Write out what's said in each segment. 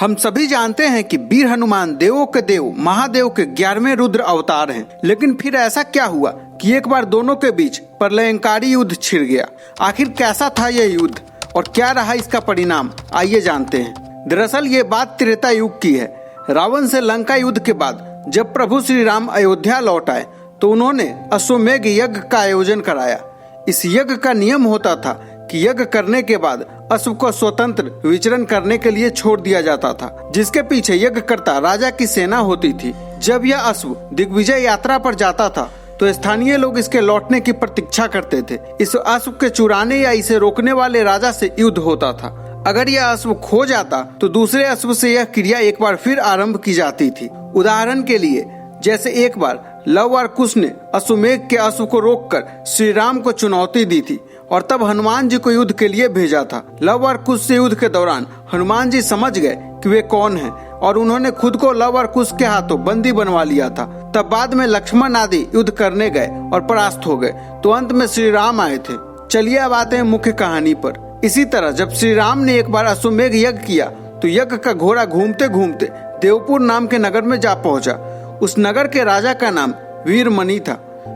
हम सभी जानते हैं कि वीर हनुमान देवों के देव महादेव के 11वें रुद्र अवतार हैं। लेकिन फिर ऐसा क्या हुआ कि एक बार दोनों के बीच प्रलयंकारी युद्ध छिड़ गया। आखिर कैसा था यह युद्ध और क्या रहा इसका परिणाम, आइए जानते हैं। दरअसल ये बात त्रेता युग की है। रावण से लंका युद्ध के बाद जब प्रभु श्री राम अयोध्या लौट आए तो उन्होंने अश्वमेघ यज्ञ का आयोजन कराया। इस यज्ञ का नियम होता था कि यज्ञ करने के बाद अश्व को स्वतंत्र विचरण करने के लिए छोड़ दिया जाता था, जिसके पीछे यज्ञ करता राजा की सेना होती थी। जब यह अश्व दिग्विजय यात्रा पर जाता था तो स्थानीय लोग इसके लौटने की प्रतीक्षा करते थे। इस अश्व के चुराने या इसे रोकने वाले राजा से युद्ध होता था। अगर यह अश्व खो जाता तो दूसरे अश्व से यह क्रिया एक बार फिर आरंभ की जाती थी। उदाहरण के लिए जैसे एक बार लव और कुश ने अश्वमेघ के अश्व को रोककर श्री राम को चुनौती दी थी और तब हनुमान जी को युद्ध के लिए भेजा था। लव और कुश से युद्ध के दौरान हनुमान जी समझ गए कि वे कौन हैं और उन्होंने खुद को लव और कुश के हाथों बंदी बनवा लिया था। तब बाद में लक्ष्मण आदि युद्ध करने गए और परास्त हो गए तो अंत में श्री राम आए थे। चलिए अब आते हैं मुख्य कहानी पर। इसी तरह जब श्री राम ने एक बार अश्वमेघ यज्ञ किया तो यज्ञ का घोड़ा घूमते घूमते देवपुर नाम के नगर में जा पहुंचा। उस नगर के राजा का नाम वीरमणि था।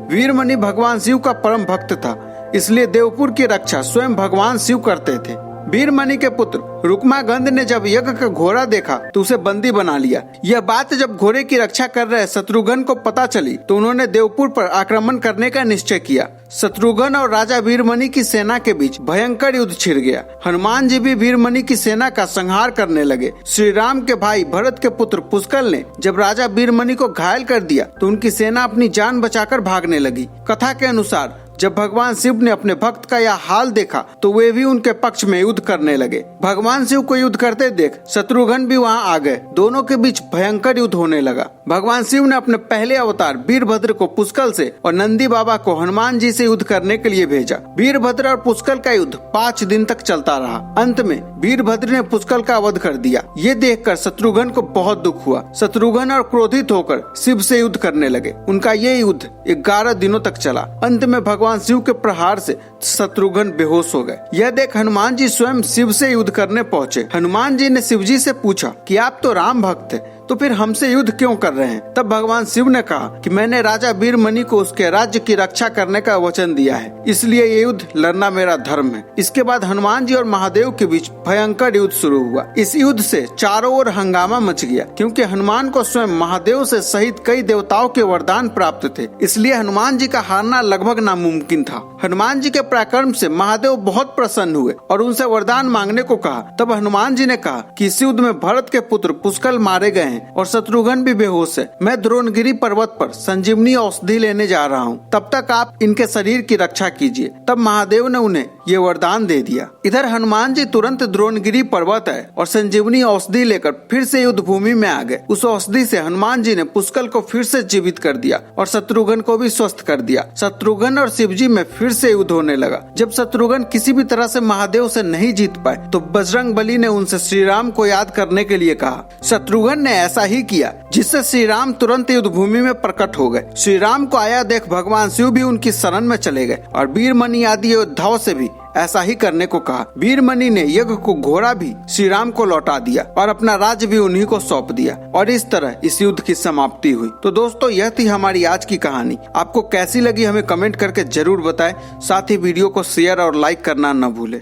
वीरमणि भगवान शिव का परम भक्त था, इसलिए देवपुर की रक्षा स्वयं भगवान शिव करते थे। वीरमणि के पुत्र रुक्मागंध ने जब यज्ञ का घोड़ा देखा तो उसे बंदी बना लिया। यह बात जब घोड़े की रक्षा कर रहे शत्रुघ्न को पता चली तो उन्होंने देवपुर पर आक्रमण करने का निश्चय किया। शत्रुघ्न और राजा वीरमणि की सेना के बीच भयंकर युद्ध छिड़ गया। हनुमान जी भी वीरमणि की सेना का संहार करने लगे। श्री राम के भाई भरत के पुत्र पुष्कल ने जब राजा वीरमणि को घायल कर दिया तो उनकी सेना अपनी जान बचाकर भागने लगी। कथा के अनुसार जब भगवान शिव ने अपने भक्त का यह हाल देखा तो वे भी उनके पक्ष में युद्ध करने लगे। भगवान शिव को युद्ध करते देख शत्रुघ्न भी वहां आ गए। दोनों के बीच भयंकर युद्ध होने लगा। भगवान शिव ने अपने पहले अवतार वीरभद्र को पुष्कल से और नंदी बाबा को हनुमान जी से युद्ध करने के लिए भेजा। वीरभद्र और पुष्कल का युद्ध 5 दिन तक चलता रहा। अंत में वीरभद्र ने पुष्कल का वध कर दिया। ये देखकर शत्रुघ्न को बहुत दुख हुआ। शत्रुघ्न और क्रोधित होकर शिव से युद्ध करने लगे। उनका ये युद्ध 11 दिनों तक चला। अंत में भगवान शिव के प्रहार से शत्रुघ्न बेहोश हो गए। यह देख हनुमान जी स्वयं शिव से युद्ध करने पहुंचे। हनुमान जी ने शिव जी से पूछा कि आप तो राम भक्त हैं, तो फिर हमसे युद्ध क्यों कर रहे हैं? तब भगवान शिव ने कहा कि मैंने राजा वीरमणि को उसके राज्य की रक्षा करने का वचन दिया है, इसलिए ये युद्ध लड़ना मेरा धर्म है। इसके बाद हनुमान जी और महादेव के बीच भयंकर युद्ध शुरू हुआ। इस युद्ध से चारों ओर हंगामा मच गया, क्योंकि हनुमान को स्वयं महादेव से सहित कई देवताओं के वरदान प्राप्त थे, इसलिए हनुमान जी का हारना लगभग नामुमकिन था। हनुमान जी के पराक्रम से महादेव बहुत प्रसन्न हुए और उनसे वरदान मांगने को कहा। तब हनुमान जी ने कहा कि इस युद्ध में भरत के पुत्र पुष्कल मारे गए और शत्रुघ्न भी बेहोश है। मैं द्रोणगिरी पर्वत पर संजीवनी औषधि लेने जा रहा हूँ, तब तक आप इनके शरीर की रक्षा कीजिए। तब महादेव ने उन्हें ये वरदान दे दिया। इधर हनुमान जी तुरंत द्रोणगिरी पर्वत आए और संजीवनी औषधि लेकर फिर से युद्ध भूमि में आ गए। उस औषधि से हनुमान जी ने पुष्कल को फिर से जीवित कर दिया और शत्रुघ्न को भी स्वस्थ कर दिया। शत्रुघ्न और शिवजी में फिर से युद्ध होने लगा। जब शत्रुघ्न किसी भी तरह से महादेव से नहीं जीत पाए तो बजरंग बली ने उनसे श्री राम को याद करने के लिए कहा। शत्रुघ्न ने ऐसा ही किया, जिससे श्री राम तुरंत युद्ध भूमि में प्रकट हो गए। श्री राम को आया देख भगवान शिव भी उनकी शरण में चले गए और वीरमणि आदि योद्धाओं से भी ऐसा ही करने को कहा। वीरमणि ने यज्ञ को घोड़ा भी श्री राम को लौटा दिया और अपना राज्य भी उन्हीं को सौंप दिया और इस तरह इस युद्ध की समाप्ति हुई। तो दोस्तों, यह थी हमारी आज की कहानी। आपको कैसी लगी हमें कमेंट करके जरूर बताएं। साथ ही वीडियो को शेयर और लाइक करना न भूलें।